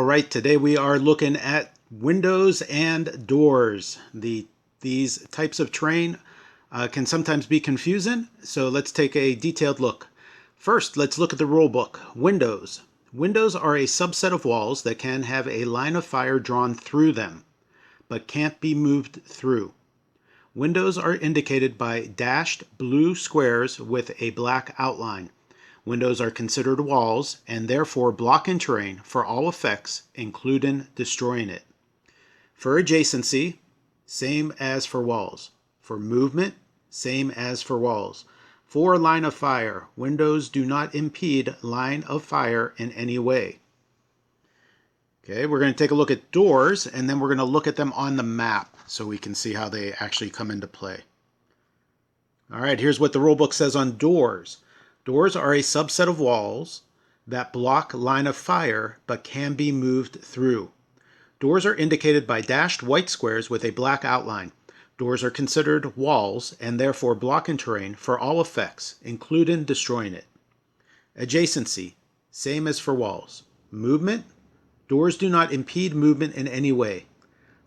All right, today we are looking at windows and doors. These types of terrain can sometimes be confusing, so let's take a detailed look. First, let's look at the rule book. Windows. Windows are a subset of walls that can have a line of fire drawn through them, but can't be moved through. Windows are indicated by dashed blue squares with a black outline. Windows are considered walls and therefore block in terrain for all effects, including destroying it. For adjacency, same as for walls. For movement, same as for walls. For line of fire, windows do not impede line of fire in any way. Okay, we're going to take a look at doors, and then we're going to look at them on the map so we can see how they actually come into play. All right, here's what the rulebook says on doors. Doors are a subset of walls that block line of fire but can be moved through. Doors are indicated by dashed white squares with a black outline. Doors are considered walls and therefore block in terrain for all effects, including destroying it. Adjacency, same as for walls. Movement, doors do not impede movement in any way.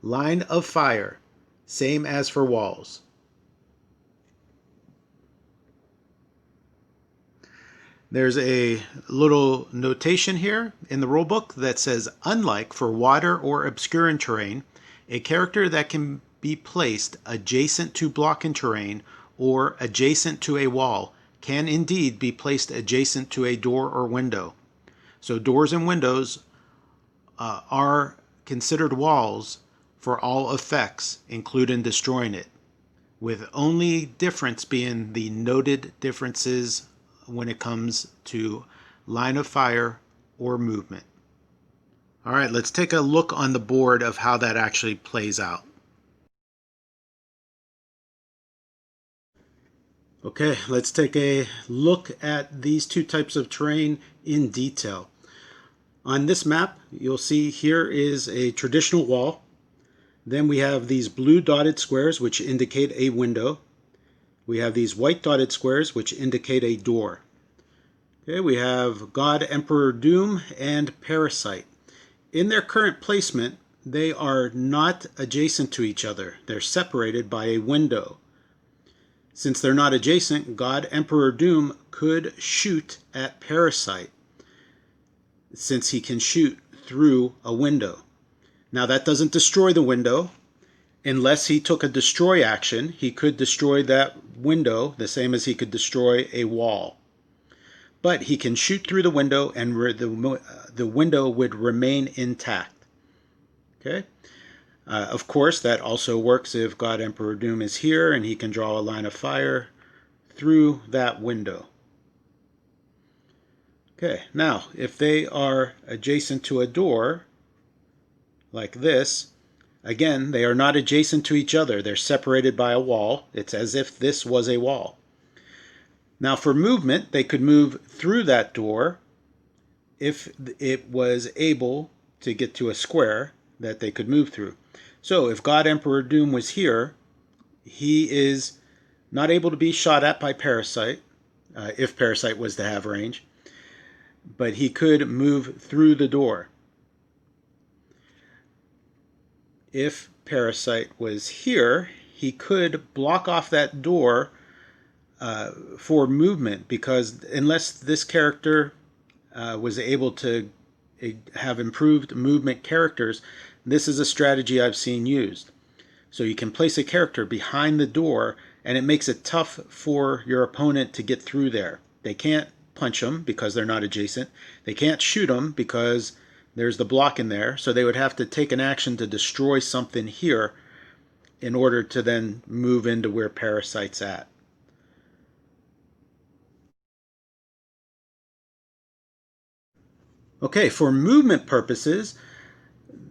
Line of fire, same as for walls. There's a little notation here in the rulebook that says, unlike for wider or obscure terrain, a character that can be placed adjacent to block in terrain or adjacent to a wall can indeed be placed adjacent to a door or window. So doors and windows are considered walls for all effects, including destroying it, with only difference being the noted differences when it comes to line of fire or movement. All right, let's take a look on the board of how that actually plays out. Okay, let's take a look at these two types of terrain in detail. On this map, you'll see here is a traditional wall. Then we have these blue dotted squares which indicate a window. We have these white dotted squares which indicate a door. Okay, we have God, Emperor, Doom, and Parasite. In their current placement, they are not adjacent to each other. They're separated by a window. Since they're not adjacent, God, Emperor, Doom could shoot at Parasite, since he can shoot through a window. Now that doesn't destroy the window. Unless he took a destroy action, he could destroy that window the same as he could destroy a wall. But he can shoot through the window and the window would remain intact. Okay. Of course, that also works if God, Emperor, Doom is here and he can draw a line of fire through that window. Okay, now if they are adjacent to a door, like this, again, they are not adjacent to each other. They're separated by a wall. It's as if this was a wall. Now for movement, they could move through that door if it was able to get to a square that they could move through. So if God, Emperor, Doom was here, he is not able to be shot at by Parasite, if Parasite was to have range, but he could move through the door. If Parasite was here, he could block off that door for movement, because unless this character was able to have improved movement characters, this is a strategy I've seen used. So you can place a character behind the door and it makes it tough for your opponent to get through there. They can't punch them because they're not adjacent. They can't shoot them because there's the block in there, so they would have to take an action to destroy something here in order to then move into where Parasite's at. Okay, for movement purposes,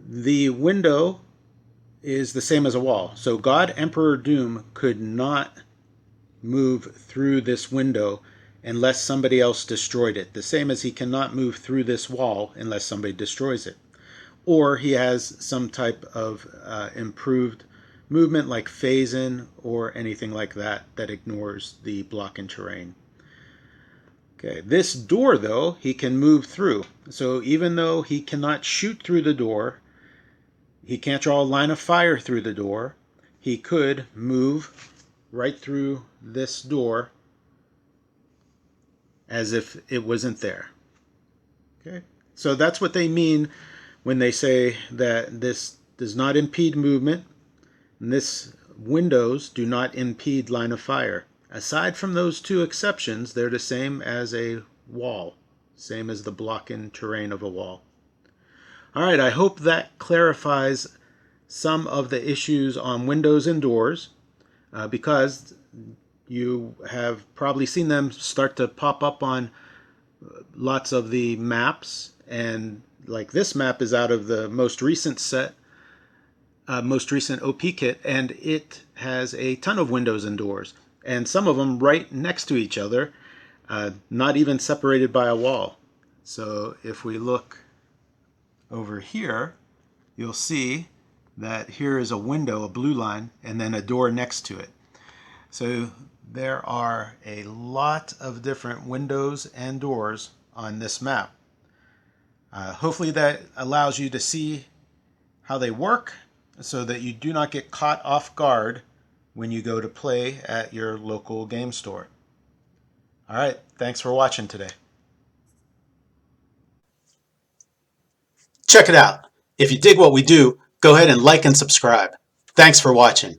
the window is the same as a wall. So God, Emperor, Doom could not move through this window unless somebody else destroyed it. The same as he cannot move through this wall unless somebody destroys it. Or he has some type of improved movement like phase-in or anything like that that ignores the block in terrain. Okay, this door though, he can move through. So even though he cannot shoot through the door, he can't draw a line of fire through the door, he could move right through this door as if it wasn't there. Okay, so that's what they mean when they say that this does not impede movement, and this windows do not impede line of fire. Aside from those two exceptions, they're the same as a wall, same as the block in terrain of a wall. All right, I hope that clarifies some of the issues on windows and doors, because you have probably seen them start to pop up on lots of the maps, and like this map is out of the most recent set, most recent OP kit, and it has a ton of windows and doors, and some of them right next to each other, not even separated by a wall. So if we look over here, you'll see that here is a window, a blue line, and then a door next to it. So there are a lot of different windows and doors on this map. Hopefully that allows you to see how they work so that you do not get caught off guard when you go to play at your local game store. All right, thanks for watching today. Check it out. If you dig what we do, go ahead and like and subscribe. Thanks for watching.